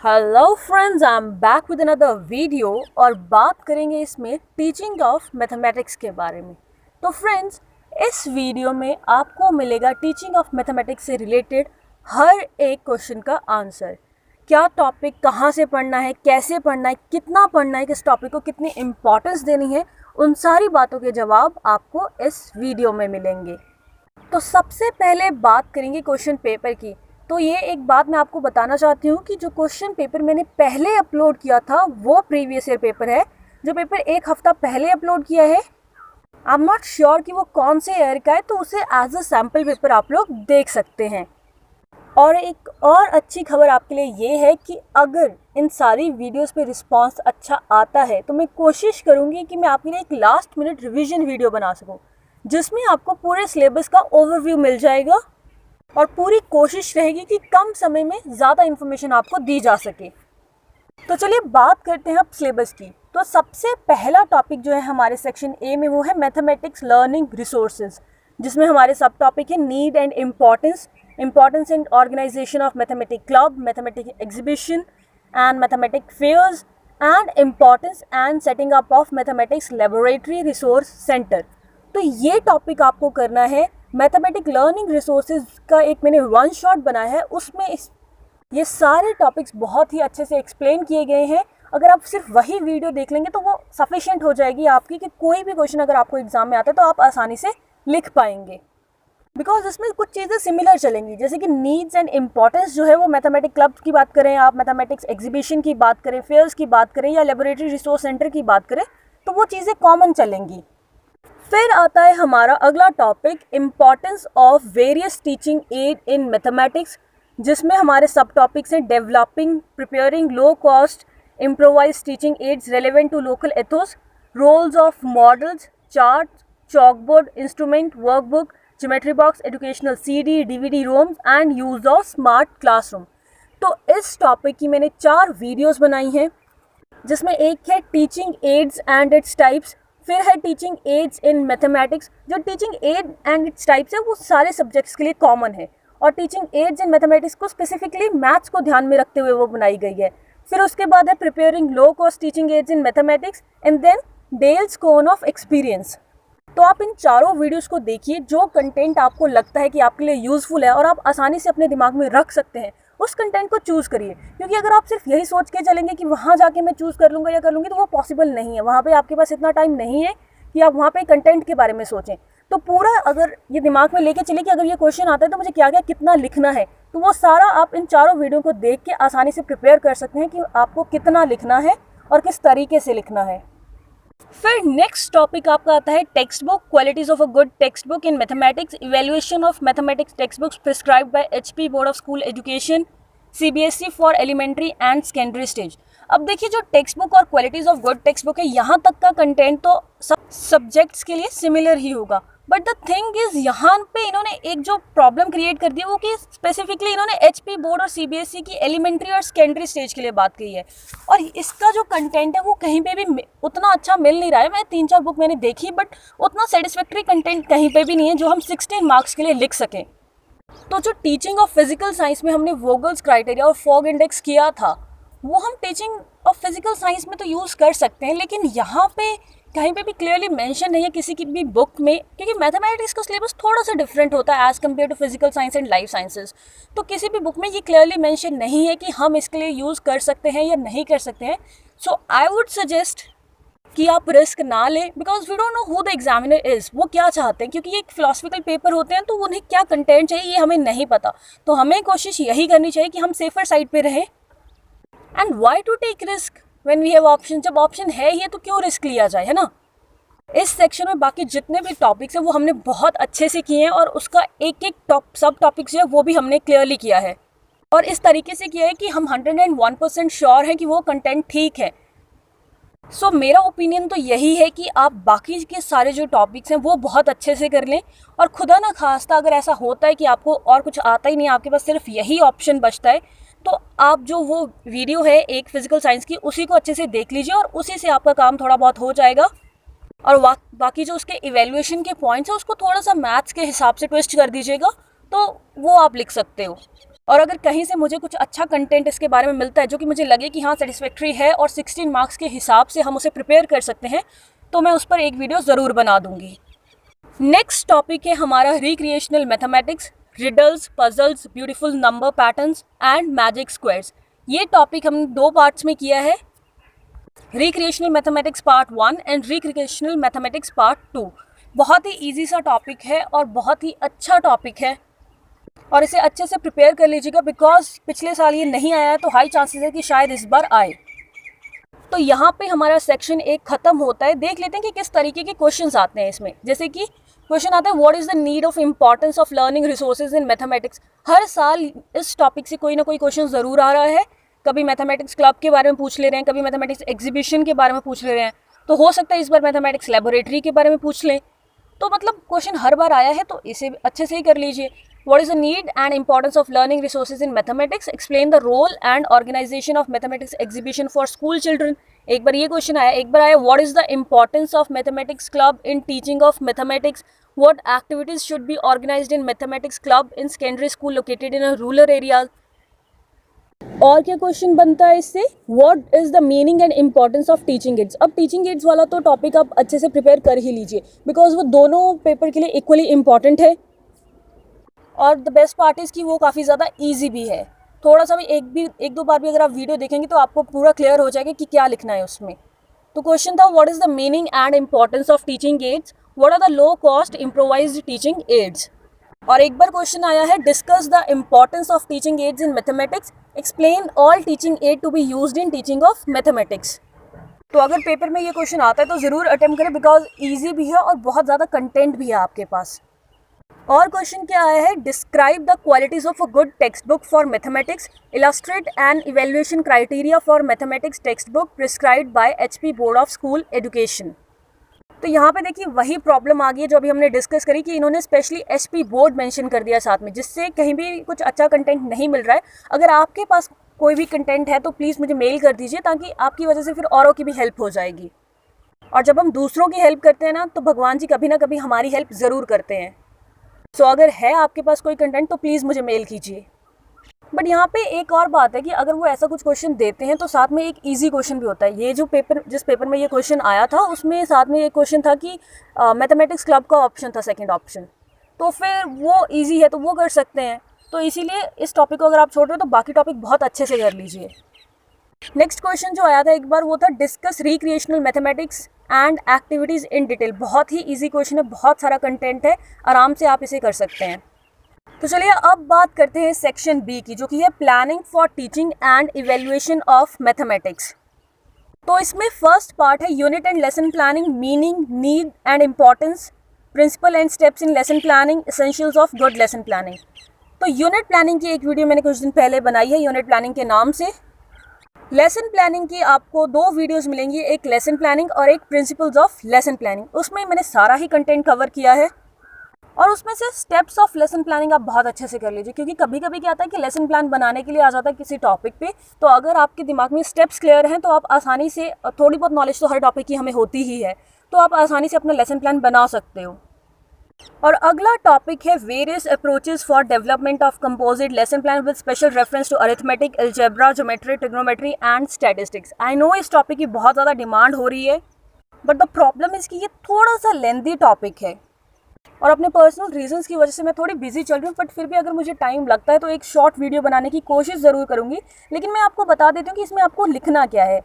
Hello friends, I am back with another video और बात करेंगे इसमें टीचिंग ऑफ मैथमेटिक्स के बारे में। तो फ्रेंड्स, इस वीडियो में आपको मिलेगा टीचिंग ऑफ मैथमेटिक्स से रिलेटेड हर एक क्वेश्चन का आंसर। क्या टॉपिक कहाँ से पढ़ना है, कैसे पढ़ना है, कितना पढ़ना है, किस टॉपिक को कितनी इम्पोर्टेंस देनी है, उन सारी बातों के जवाब आपको इस वीडियो में मिलेंगे। तो सबसे पहले बात करेंगे क्वेश्चन पेपर की। तो ये एक बात मैं आपको बताना चाहती हूँ कि जो क्वेश्चन पेपर मैंने पहले अपलोड किया था वो प्रीवियस ईयर पेपर है। जो पेपर एक हफ्ता पहले अपलोड किया है, आई एम नॉट श्योर कि वो कौन से ईयर का है, तो उसे एज अ सैम्पल पेपर आप लोग देख सकते हैं। और एक और अच्छी खबर आपके लिए ये है कि अगर इन सारी वीडियोस पे रिस्पांस अच्छा आता है तो मैं कोशिश करूँगी कि मैं आपके लिए एक लास्ट मिनट रिविजन वीडियो बना सकूँ, जिसमें आपको पूरे सिलेबस का ओवरव्यू मिल जाएगा और पूरी कोशिश रहेगी कि कम समय में ज़्यादा इन्फॉर्मेशन आपको दी जा सके। तो चलिए बात करते हैं अब सिलेबस की। तो सबसे पहला टॉपिक जो है हमारे सेक्शन ए में वो है मैथमेटिक्स लर्निंग रिसोर्सेज, जिसमें हमारे सब टॉपिक है need and importance, importance and organisation of mathematic club, mathematic exhibition and mathematic fairs and importance and setting up of mathematics laboratory resource centre. तो ये टॉपिक आपको करना है। मैथमेटिक लर्निंग रिसोर्सेज का एक मैंने वन शॉट बनाया है, उसमें ये सारे टॉपिक्स बहुत ही अच्छे से एक्सप्लेन किए गए हैं। अगर आप सिर्फ वही वीडियो देख लेंगे तो वो सफिशिएंट हो जाएगी आपकी कि कोई भी क्वेश्चन अगर आपको एग्जाम में आता है तो आप आसानी से लिख पाएंगे, बिकॉज इसमें कुछ चीज़ें सिमिलर चलेंगी। जैसे कि नीड्स एंड इम्पॉर्टेंस जो है वो मैथमेटिक क्लब की बात करें, आप मैथमेटिक्स एग्जीबिशन की बात करें, फेयर्स की बात करें या लेबोरेटरी रिसोर्स सेंटर की बात करें, तो वो चीज़ें कॉमन चलेंगी। फिर आता है हमारा अगला topic importance of various teaching aid in mathematics, जिसमें हमारे सब टॉपिक्स हैं developing, preparing low cost improvise teaching aids relevant to local ethos, roles of models, chart, chalkboard, instrument, workbook, geometry box, educational CD, DVD ROMs and use of smart classroom. तो इस topic की मैंने 4 videos बनाई हैं, जिसमें एक है teaching ads and its types, फिर है टीचिंग एड्स इन मैथमेटिक्स। जो teaching add and its types है वो सारे सब्जेक्ट्स के लिए कॉमन है, और टीचिंग एड्स इन मैथमेटिक्स को स्पेसिफिकली मैथ्स को ध्यान में रखते हुए वो बनाई गई है। फिर उसके बाद है preparing low cost teaching aids in mathematics and then Dale's cone of experience. तो आप इन चारों वीडियोस को देखिए, जो कंटेंट आपको लगता है कि आपके लिए यूज़फुल है और आप आसानी से अपने दिमाग में रख सकते हैं, उस कंटेंट को चूज़ करिए। क्योंकि अगर आप सिर्फ यही सोच के चलेंगे कि वहाँ जाके मैं चूज़ कर लूँगा या कर लूँगी, तो वो पॉसिबल नहीं है। वहाँ पे आपके पास इतना टाइम नहीं है कि आप वहाँ पे कंटेंट के बारे में सोचें। तो पूरा अगर ये दिमाग में लेके चले कि अगर ये क्वेश्चन आता है तो मुझे क्या क्या कितना लिखना है, तो वो सारा आप इन चारों वीडियो को देख के आसानी से प्रिपेयर कर सकते हैं कि आपको कितना लिखना है और किस तरीके से लिखना है। फिर नेक्स्ट टॉपिक आपका आता है text book, qualities of a good text book in mathematics, evaluation of mathematics text books prescribed by HP board of school education, CBSE for elementary and secondary stage. अब देखिए, जो टेक्स्ट बुक और qualities of good text book है, यहाँ तक का content तो सब सब्जेक्ट्स के लिए सिमिलर ही होगा। बट द थिंग इज, यहाँ पे इन्होंने एक जो प्रॉब्लम क्रिएट कर दी है वो कि स्पेसिफिकली इन्होंने एचपी बोर्ड और सीबीएसई की एलिमेंट्री और सेकेंडरी स्टेज के लिए बात की है, और इसका जो कंटेंट है वो कहीं पे भी उतना अच्छा मिल नहीं रहा है। मैं 3-4 बुक मैंने देखी, बट उतना सेटिस्फैक्ट्री कंटेंट कहीं पे भी नहीं है जो हम 16 मार्क्स के लिए लिख सकें। तो जो टीचिंग ऑफ फिजिकल साइंस में हमने वोगल्स क्राइटेरिया और फॉग इंडेक्स किया था, वो हम टीचिंग ऑफ फिजिकल साइंस में तो यूज़ कर सकते हैं, लेकिन यहाँ पे कहीं पे भी क्लियरली मेंशन नहीं है किसी की भी बुक में, क्योंकि मैथमेटिक्स का सिलेबस थोड़ा सा डिफरेंट होता है as compare to physical science and life sciences. तो किसी भी बुक में ये क्लियरली मेंशन नहीं है कि हम इसके लिए यूज़ कर सकते हैं या नहीं कर सकते हैं। सो आई वुड सजेस्ट कि आप रिस्क ना लें, because we don't know who the examiner is, वो क्या चाहते हैं, क्योंकि ये एक फिलोसफिकल पेपर होते हैं तो उन्हें क्या कंटेंट चाहिए ये हमें नहीं पता। तो हमें कोशिश यही करनी चाहिए कि हम सेफर साइड पे रहें। And why to take risk when we have option, जब ऑप्शन है ही तो क्यों रिस्क लिया जाए, है ना। इस सेक्शन में बाकी जितने भी टॉपिक्स हैं वो हमने बहुत अच्छे से किए हैं, और उसका एक एक सब टॉपिक्स जो है वो भी हमने क्लियरली किया है, और इस तरीके से किया है कि हम 101% श्योर हैं कि वो कंटेंट ठीक है। सो मेरा ओपिनियन तो यही है कि आप बाकी के सारे जो टॉपिक्स हैं वो बहुत अच्छे से कर लें, और खुदा ना खास्ता अगर ऐसा होता है कि आपको और कुछ आता ही नहीं, आपके पास सिर्फ यही ऑप्शन बचता है, तो आप जो वो वीडियो है एक फिजिकल साइंस की उसी को अच्छे से देख लीजिए, और उसी से आपका काम थोड़ा बहुत हो जाएगा। और बाकी जो उसके इवैल्यूएशन के पॉइंट्स है उसको थोड़ा सा मैथ्स के हिसाब से ट्विस्ट कर दीजिएगा, तो वो आप लिख सकते हो। और अगर कहीं से मुझे कुछ अच्छा कंटेंट इसके बारे में मिलता है जो कि मुझे लगे कि हाँ सेटिस्फैक्ट्री है और 16 मार्क्स के हिसाब से हम उसे प्रिपेयर कर सकते हैं, तो मैं उस पर एक वीडियो ज़रूर बना दूंगी। नेक्स्ट टॉपिक है हमारा recreational mathematics, riddles, puzzles, beautiful number patterns and magic squares. ये टॉपिक हमने 2 पार्ट्स में किया है, recreational mathematics part 1 and recreational mathematics part 2। बहुत ही ईजी सा टॉपिक है और बहुत ही अच्छा टॉपिक है और इसे अच्छे से प्रिपेयर कर लीजिएगा, बिकॉज पिछले साल ये नहीं आया तो हाई चांसेस है कि शायद इस बार आए। तो यहाँ पे हमारा सेक्शन 1 खत्म होता है। देख लेते हैं कि किस तरीके के क्वेश्चंस आते हैं इसमें। जैसे कि क्वेश्चन आता है what is the need of importance of learning resources in mathematics. हर साल इस टॉपिक से कोई ना कोई क्वेश्चन ज़रूर आ रहा है। कभी मैथमेटिक्स क्लब के बारे में पूछ ले रहे हैं, कभी मैथमेटिक्स एग्जीबिशन के बारे में पूछ ले रहे हैं, तो हो सकता है इस बार मैथमेटिक्स लेबोरेटरी के बारे में पूछ लें। तो मतलब क्वेश्चन हर बार आया है तो इसे अच्छे से ही कर लीजिए। What is the need and importance of learning resources in mathematics? Explain the role and organization of mathematics exhibition for school children. एक बार ये क्वेश्चन आया, एक बार आया what is the importance of mathematics club in teaching of mathematics? What activities should be organized in mathematics club in secondary school located in a rural area? और क्या question बनता है इससे, what is the meaning and importance of teaching ads. अब teaching ads वाला तो topic आप अच्छे से प्रिपेयर कर ही लीजिए, बिकॉज वो दोनों पेपर के लिए इक्वली इम्पॉर्टेंट है और द बेस्ट पार्ट इज़ कि वो काफ़ी ज़्यादा ईजी भी है। थोड़ा सा भी एक दो बार भी अगर आप वीडियो देखेंगे तो आपको पूरा क्लियर हो जाएगा कि क्या लिखना है उसमें। तो क्वेश्चन था what is the meaning and importance of teaching aids, what are the low cost improvised teaching aids. और एक बार क्वेश्चन आया है discuss the importance of teaching aids in mathematics, explain all teaching aid to be used in teaching of mathematics. तो अगर paper में ये question आता है तो ज़रूर अटेम्प्ट करें, बिकॉज ईजी भी है और बहुत ज़्यादा कंटेंट भी है आपके पास। और क्वेश्चन क्या आया है, describe the qualities of a good text book for mathematics, illustrate and evaluation criteria for mathematics text book prescribed bye HP board of school education. तो यहाँ पे देखिए वही प्रॉब्लम आ गई है जो अभी हमने डिस्कस करी कि इन्होंने स्पेशली HP बोर्ड मेंशन कर दिया साथ में, जिससे कहीं भी कुछ अच्छा कंटेंट नहीं मिल रहा है। अगर आपके पास कोई भी कंटेंट है तो प्लीज़ मुझे मेल कर दीजिए, ताकि आपकी वजह से फिर औरों की भी हेल्प हो जाएगी। और जब हम दूसरों की हेल्प करते हैं ना, तो भगवान जी कभी ना कभी हमारी हेल्प ज़रूर करते हैं। सो अगर है आपके पास कोई कंटेंट तो प्लीज़ मुझे मेल कीजिए। बट यहाँ पे एक और बात है कि अगर वो ऐसा कुछ क्वेश्चन देते हैं तो साथ में एक इजी क्वेश्चन भी होता है। ये जो पेपर, जिस पेपर में ये क्वेश्चन आया था, उसमें साथ में एक क्वेश्चन था कि मैथमेटिक्स क्लब का ऑप्शन था, सेकंड ऑप्शन, तो फिर वो इजी है तो वो कर सकते हैं। तो इसीलिए इस टॉपिक को अगर आप छोड़ रहे हो तो बाकी टॉपिक बहुत अच्छे से कर लीजिए। नेक्स्ट क्वेश्चन जो आया था एक बार, वो था discuss recreational mathematics and activities in detail. बहुत ही ईजी क्वेश्चन है, बहुत सारा कंटेंट है, आराम से आप इसे कर सकते हैं। तो चलिए अब बात करते हैं सेक्शन बी की, जो कि है planning for teaching and evaluation of mathematics. तो इसमें फर्स्ट पार्ट है unit and lesson planning, meaning, need and importance, principle and steps in lesson planning, essentials of good lesson planning. तो यूनिट प्लानिंग की एक वीडियो मैंने कुछ दिन पहले बनाई है यूनिट प्लानिंग के नाम से। लेसन प्लानिंग की आपको 2 वीडियोस मिलेंगी, एक लेसन प्लानिंग और एक प्रिंसिपल्स ऑफ लेसन प्लानिंग। उसमें मैंने सारा ही कंटेंट कवर किया है और उसमें से स्टेप्स ऑफ लेसन प्लानिंग आप बहुत अच्छे से कर लीजिए, क्योंकि कभी कभी क्या आता है कि लेसन प्लान बनाने के लिए आ जाता है किसी टॉपिक पे, तो अगर आपके दिमाग में स्टेप्स क्लियर हैं तो आप आसानी से, थोड़ी बहुत नॉलेज तो हर टॉपिक की हमें होती ही है, तो आप आसानी से अपना लेसन प्लान बना सकते हो। और अगला टॉपिक है various approaches for development of composite lesson plan with special reference to arithmetic, algebra, geometry, trigonometry and statistics. I know इस टॉपिक की बहुत ज़्यादा डिमांड हो रही है, बट द प्रॉब्लम इज़ कि ये थोड़ा सा लेंथी टॉपिक है और अपने पर्सनल रीजंस की वजह से मैं थोड़ी बिजी चल रही हूँ। बट फिर भी अगर मुझे टाइम लगता है तो एक शॉर्ट वीडियो बनाने की कोशिश ज़रूर करूँगी। लेकिन मैं आपको बता देती हूँ कि इसमें आपको लिखना क्या है।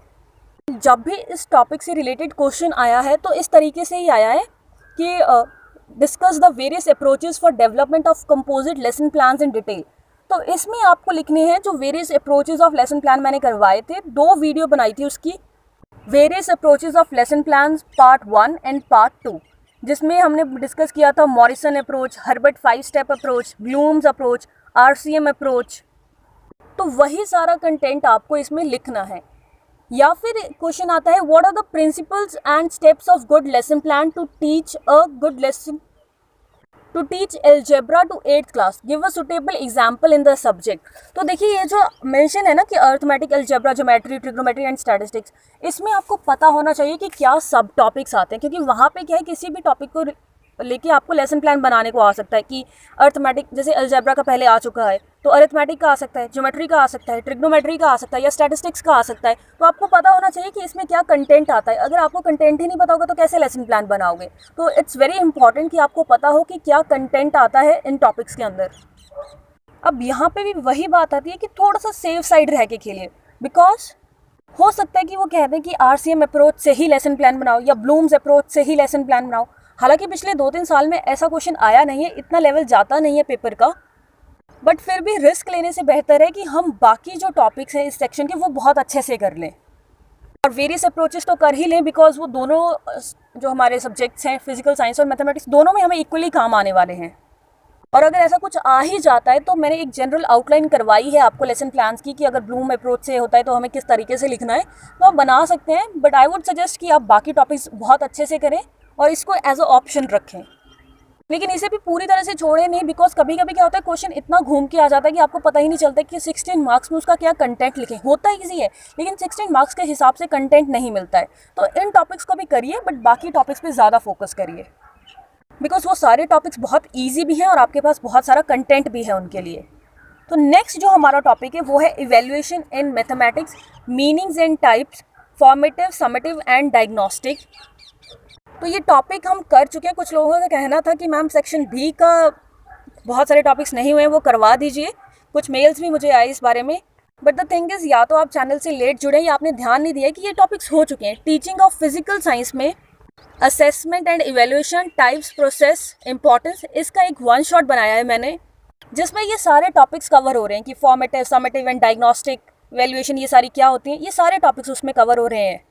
जब भी इस टॉपिक से रिलेटेड क्वेश्चन आया है तो इस तरीके से ही आया है कि discuss the various approaches for development of composite lesson plans in detail. तो इसमें आपको लिखने हैं जो various approaches of lesson plan मैंने करवाए थे, 2 वीडियो बनाई थी उसकी, various approaches of lesson plans part 1 and part 2, जिसमें हमने डिस्कस किया था Morrison approach, Herbart 5 step approach, Bloom's approach, RCM approach. तो वही सारा कंटेंट आपको इसमें लिखना है। या फिर क्वेश्चन आता है what are the principles and steps of good lesson plan to teach a good lesson, to teach algebra to 8th class, give a suitable example in the subject. तो देखिए ये जो मेंशन है ना कि arithmetic, algebra, geometry, trigonometry and statistics, इसमें आपको पता होना चाहिए कि क्या सब टॉपिक्स आते हैं, क्योंकि वहाँ पे क्या है, किसी भी टॉपिक को लेके आपको लेसन प्लान बनाने को आ सकता है कि अर्थमेटिक जैसे अलजेब्रा का पहले आ चुका है, तो अरिथमेटिक का आ सकता है, ज्योमेट्री का आ सकता है, ट्रिग्नोमेट्री का आ सकता है या स्टैटिस्टिक्स का आ सकता है। तो आपको पता होना चाहिए कि इसमें क्या कंटेंट आता है। अगर आपको कंटेंट ही नहीं पता होगा तो कैसे लेसन प्लान बनाओगे। तो इट्स वेरी इंपॉर्टेंट कि आपको पता हो कि क्या कंटेंट आता है इन टॉपिक्स के अंदर। अब यहाँ पे भी वही बात आती है कि थोड़ा सा सेफ साइड रह के खेलिए, बिकॉज हो सकता है कि वो कह दें कि RCM अप्रोच से ही लेसन प्लान बनाओ या ब्लूम्स अप्रोच से ही लेसन प्लान बनाओ। हालांकि पिछले 2-3 साल में ऐसा क्वेश्चन आया नहीं है, इतना लेवल जाता नहीं है पेपर का, बट फिर भी रिस्क लेने से बेहतर है कि हम बाकी जो टॉपिक्स हैं इस सेक्शन के वो बहुत अच्छे से कर लें और वेरियस अप्रोचेस तो कर ही लें, बिकॉज वो दोनों जो हमारे सब्जेक्ट्स हैं फिजिकल साइंस और मैथमेटिक्स दोनों में हमें इक्वली काम आने वाले हैं। और अगर ऐसा कुछ आ ही जाता है तो मैंने एक जनरल आउटलाइन करवाई है आपको लेसन प्लान्स की कि अगर ब्लूम अप्रोच से होता है तो हमें किस तरीके से लिखना है, तो आप बना सकते हैं। बट आई वुड सजेस्ट कि आप बाकी टॉपिक्स बहुत अच्छे से करें और इसको एज अ ऑप्शन रखें, लेकिन इसे भी पूरी तरह से छोड़े नहीं, बिकॉज कभी कभी क्या होता है क्वेश्चन इतना घूम के आ जाता है कि आपको पता ही नहीं चलता कि 16 मार्क्स में उसका क्या कंटेंट लिखें। होता ईजी है लेकिन 16 मार्क्स के हिसाब से कंटेंट नहीं मिलता है। तो इन टॉपिक्स को भी करिए बट बाकी टॉपिक्स पे ज़्यादा फोकस करिए, बिकॉज वो सारे टॉपिक्स बहुत ईजी भी हैं और आपके पास बहुत सारा कंटेंट भी है उनके लिए। तो नेक्स्ट जो हमारा टॉपिक है वो है evaluation in mathematics, meanings and types, formative, summative and diagnostic. तो ये टॉपिक हम कर चुके हैं। कुछ लोगों का कहना था कि मैम सेक्शन बी का बहुत सारे टॉपिक्स नहीं हुए हैं, वो करवा दीजिए। कुछ मेल्स भी मुझे आए इस बारे में, बट द थिंग इज़ या तो आप चैनल से लेट जुड़े या आपने ध्यान नहीं दिया कि ये टॉपिक्स हो चुके हैं। टीचिंग ऑफ फिजिकल साइंस में assessment and evaluation, types, process, importance, इसका एक वन शॉट बनाया है मैंने, जिसमें ये सारे टॉपिक्स कवर हो रहे हैं कि formative, summative and diagnostic, evaluation, ये सारी क्या होती हैं, ये सारे टॉपिक्स उसमें कवर हो रहे हैं।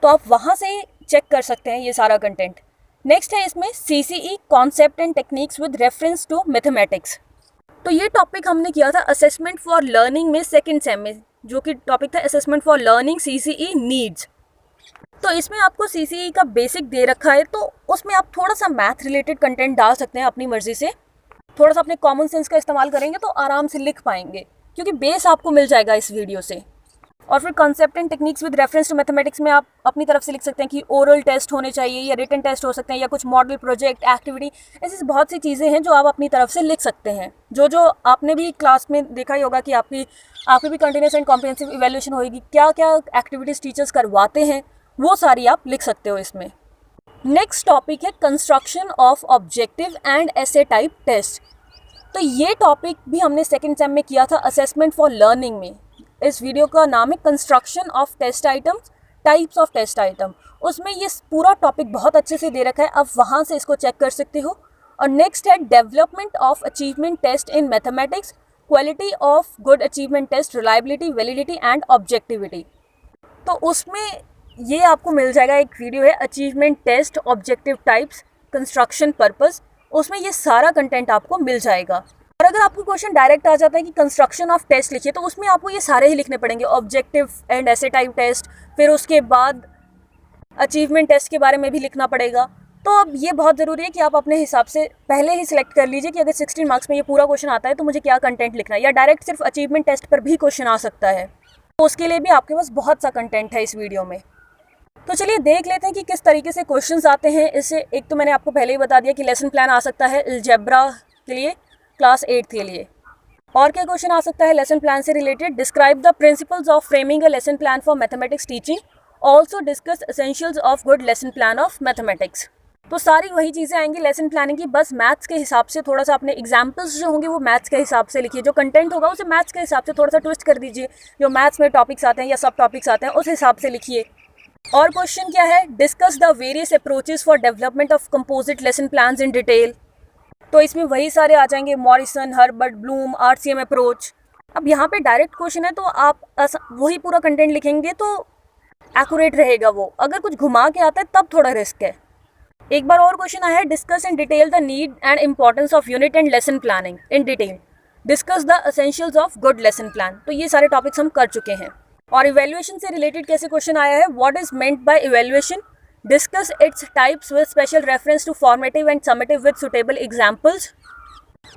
तो आप वहाँ से चेक कर सकते हैं ये सारा कंटेंट। नेक्स्ट है इसमें CCE, concept and techniques with reference to mathematics. तो ये टॉपिक हमने किया था असेसमेंट फॉर लर्निंग में सेकेंड सेम में, जो कि टॉपिक था assessment for learning CCE needs. तो इसमें आपको CCE का बेसिक दे रखा है, तो उसमें आप थोड़ा सा मैथ रिलेटेड कंटेंट डाल सकते हैं अपनी मर्जी से। थोड़ा सा अपने कॉमन सेंस का इस्तेमाल करेंगे तो आराम से लिख पाएंगे, क्योंकि बेस आपको मिल जाएगा इस वीडियो से। और फिर concept and techniques with reference to mathematics में आप अपनी तरफ से लिख सकते हैं कि ओरल टेस्ट होने चाहिए या रिटन टेस्ट हो सकते हैं या कुछ मॉडल प्रोजेक्ट एक्टिविटी, ऐसी बहुत सी चीज़ें हैं जो आप अपनी तरफ से लिख सकते हैं। जो आपने भी क्लास में देखा ही होगा कि आपकी भी कंटिन्यूस एंड कॉम्प्रिहेंसिव इवैल्यूएशन होगी, क्या क्या एक्टिविटीज़ टीचर्स करवाते हैं वो सारी आप लिख सकते हो इसमें। नेक्स्ट टॉपिक है construction of objective and essay type test. तो ये टॉपिक भी हमने सेकेंड सेम में किया था असेसमेंट फॉर लर्निंग में। इस वीडियो का नाम है construction of test items, types of test item. उसमें ये पूरा टॉपिक बहुत अच्छे से दे रखा है, आप वहाँ से इसको चेक कर सकते हो। और नेक्स्ट है development of achievement test in mathematics, quality of good achievement test, reliability, validity and objectivity. तो उसमें ये आपको मिल जाएगा, एक वीडियो है achievement test, objective types, construction purpose, उसमें ये सारा कंटेंट आपको मिल जाएगा। और अगर आपको क्वेश्चन डायरेक्ट आ जाता है कि कंस्ट्रक्शन ऑफ टेस्ट लिखिए, तो उसमें आपको ये सारे ही लिखने पड़ेंगे, objective and essay type test, फिर उसके बाद अचीवमेंट टेस्ट के बारे में भी लिखना पड़ेगा। तो अब ये बहुत ज़रूरी है कि आप अपने हिसाब से पहले ही सिलेक्ट कर लीजिए कि अगर 16 मार्क्स में ये पूरा क्वेश्चन आता है तो मुझे क्या कंटेंट लिखना है, या डायरेक्ट सिर्फ अचीवमेंट टेस्ट पर भी क्वेश्चन आ सकता है, तो उसके लिए भी आपके पास बहुत सा कंटेंट है इस वीडियो में। तो चलिए देख लेते हैं कि किस तरीके से क्वेश्चंस आते हैं इससे। एक तो मैंने आपको पहले ही बता दिया कि लेसन प्लान आ सकता है अलजेब्रा के लिए, क्लास 8 के लिए। और क्या क्वेश्चन आ सकता है लेसन प्लान से related? Describe the principles of framing a lesson plan for mathematics teaching, also discuss essentials of good lesson plan of mathematics. तो सारी वही चीज़ें आएंगी लेसन प्लानिंग की, बस मैथ्स के हिसाब से थोड़ा सा अपने एग्जाम्पल्स जो होंगे वो मैथ्स के हिसाब से लिखिए, जो कंटेंट होगा उसे मैथ्स के हिसाब से थोड़ा सा ट्विस्ट कर दीजिए, जो मैथ्स में टॉपिक्स आते हैं या सब टॉपिक्स आते हैं उस हिसाब से लिखिए। और क्वेश्चन क्या है? Discuss the various approaches for development of composite lesson plans in detail. तो इसमें वही सारे आ जाएंगे, Morrison, Herbert, Bloom, RCM approach. अब यहाँ पे डायरेक्ट क्वेश्चन है तो आप वही पूरा कंटेंट लिखेंगे तो एक्यूरेट रहेगा वो, अगर कुछ घुमा के आता है तब थोड़ा रिस्क है। एक बार और क्वेश्चन आया है, discuss in detail the need and importance of unit and lesson planning in detail, discuss the essentials of good lesson plan. तो ये सारे टॉपिक्स हम कर चुके हैं। और इवैल्यूएशन से रिलेटेड कैसे क्वेश्चन आया है? What is meant by evaluation, discuss its types with special reference to formative and summative with suitable examples.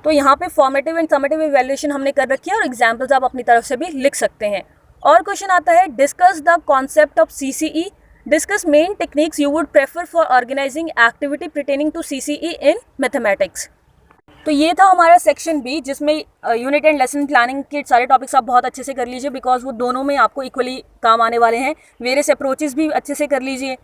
तो यहाँ पे फॉर्मेटिव एंड समेटिव इवैल्यूएशन हमने कर रखी है और एग्जाम्पल्स आप अपनी तरफ से भी लिख सकते हैं। और क्वेश्चन आता है, discuss the concept of CCE, discuss main techniques you would prefer for organising activity pertaining to CCE in mathematics. तो ये था हमारा सेक्शन बी, जिसमें यूनिट एंड लेसन प्लानिंग के सारे टॉपिक्स आप बहुत अच्छे से कर लीजिए, बिकॉज वो दोनों में आपको इक्वली काम आने वाले हैं। वेरियस अप्रोचेस भी अच्छे से कर लीजिए,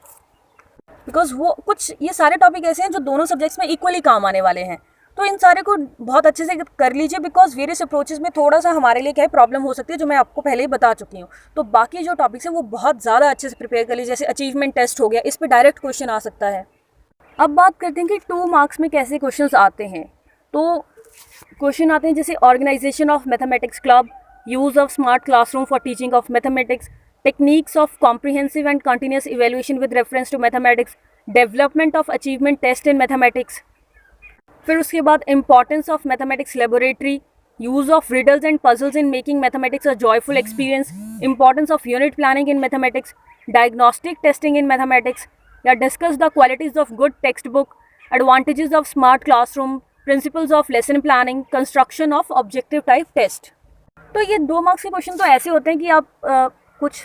बिकॉज वो कुछ ये सारे टॉपिक ऐसे हैं जो दोनों सब्जेक्ट्स में इक्वली काम आने वाले हैं। तो इन सारे को बहुत अच्छे से कर लीजिए, बिकॉज वेरियस अप्रोचेस में थोड़ा सा हमारे लिए क्या है प्रॉब्लम हो सकती है, जो मैं आपको पहले ही बता चुकी हूँ। तो बाकी जो टॉपिक्स हैं वो बहुत ज़्यादा अच्छे से प्रिपेयर कर लीजिए। जैसे अचीवमेंट टेस्ट हो गया, इस पर डायरेक्ट क्वेश्चन आ सकता है। अब बात करते हैं कि 2 मार्क्स में कैसे क्वेश्चन आते हैं। तो क्वेश्चन आते हैं जैसे organisation of mathematics club, use of smart classroom for teaching of mathematics, techniques of comprehensive and continuous evaluation with reference to mathematics, development of achievement test in mathematics. फिर उसके बाद importance of mathematics laboratory, use of riddles and puzzles in making mathematics a joyful experience, importance of unit planning in mathematics, diagnostic testing in mathematics, या discuss the qualities of good text book, advantages of smart classroom, principles of lesson planning, construction of objective type test. तो ये 2 marks के question तो ऐसे होते हैं कि आप कुछ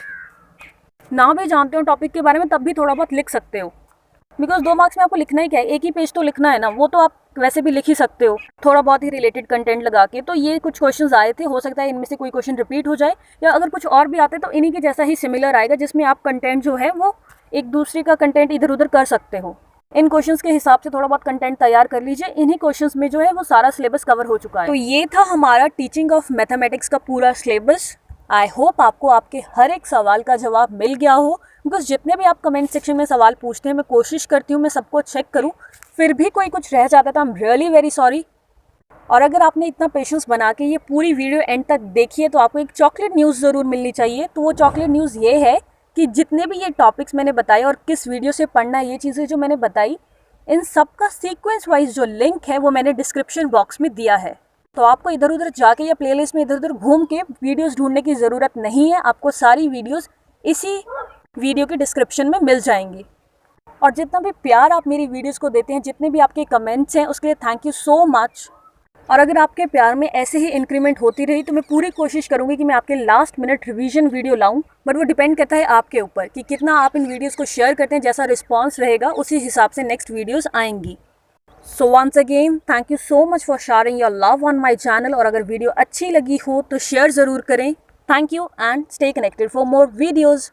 ना भी जानते हो टॉपिक के बारे में तब भी थोड़ा बहुत लिख सकते हो, बिकॉज 2 मार्क्स में आपको लिखना ही क्या है, एक ही पेज तो लिखना है ना, वो तो आप वैसे भी लिख ही सकते हो थोड़ा बहुत ही रिलेटेड कंटेंट लगा के। तो ये कुछ क्वेश्चंस आए थे, हो सकता है इनमें से कोई क्वेश्चन रिपीट हो जाए, या अगर कुछ और भी आते तो इन्हीं के जैसा ही सिमिलर आएगा, जिसमें आप कंटेंट जो है वो एक दूसरे का कंटेंट इधर उधर कर सकते हो। इन क्वेश्चंस के हिसाब से थोड़ा बहुत कंटेंट तैयार कर लीजिए। इन्हीं क्वेश्चंस में जो है वो सारा सिलेबस कवर हो चुका है। तो ये था हमारा टीचिंग ऑफ मैथमेटिक्स का पूरा सिलेबस। आई होप आपको आपके हर एक सवाल का जवाब मिल गया हो, बिकॉज जितने भी आप कमेंट सेक्शन में सवाल पूछते हैं मैं कोशिश करती हूँ मैं सबको चेक करूँ, फिर भी कोई कुछ रह जाता था, I am really very sorry. और अगर आपने इतना पेशेंस बना के ये पूरी वीडियो एंड तक देखी है तो आपको एक चॉकलेट न्यूज़ ज़रूर मिलनी चाहिए। तो वो चॉकलेट न्यूज़ ये है कि जितने भी ये टॉपिक्स मैंने बताए और किस वीडियो से पढ़ना है, ये चीज़ें जो मैंने बताई, इन सब का सीक्वेंस वाइज जो लिंक है वो मैंने डिस्क्रिप्शन बॉक्स में दिया है। तो आपको इधर उधर जाके या प्लेलिस्ट में इधर उधर घूम के वीडियोस ढूंढने की ज़रूरत नहीं है, आपको सारी वीडियोस इसी वीडियो के डिस्क्रिप्शन में मिल जाएंगी। और जितना भी प्यार आप मेरी वीडियोस को देते हैं, जितने भी आपके कमेंट्स हैं, उसके लिए थैंक यू सो मच। और अगर आपके प्यार में ऐसे ही इंक्रीमेंट होती रही तो मैं पूरी कोशिश करूँगी कि मैं आपके लास्ट मिनट रिवीजन वीडियो लाऊं, बट वो डिपेंड करता है आपके ऊपर कि कितना आप इन वीडियोस को शेयर करते हैं। जैसा रिस्पांस रहेगा उसी हिसाब से नेक्स्ट वीडियोस आएंगी। So once again thank you so much for sharing your love on my channel. और अगर वीडियो अच्छी लगी हो तो शेयर ज़रूर करें। Thank you and stay connected for more videos.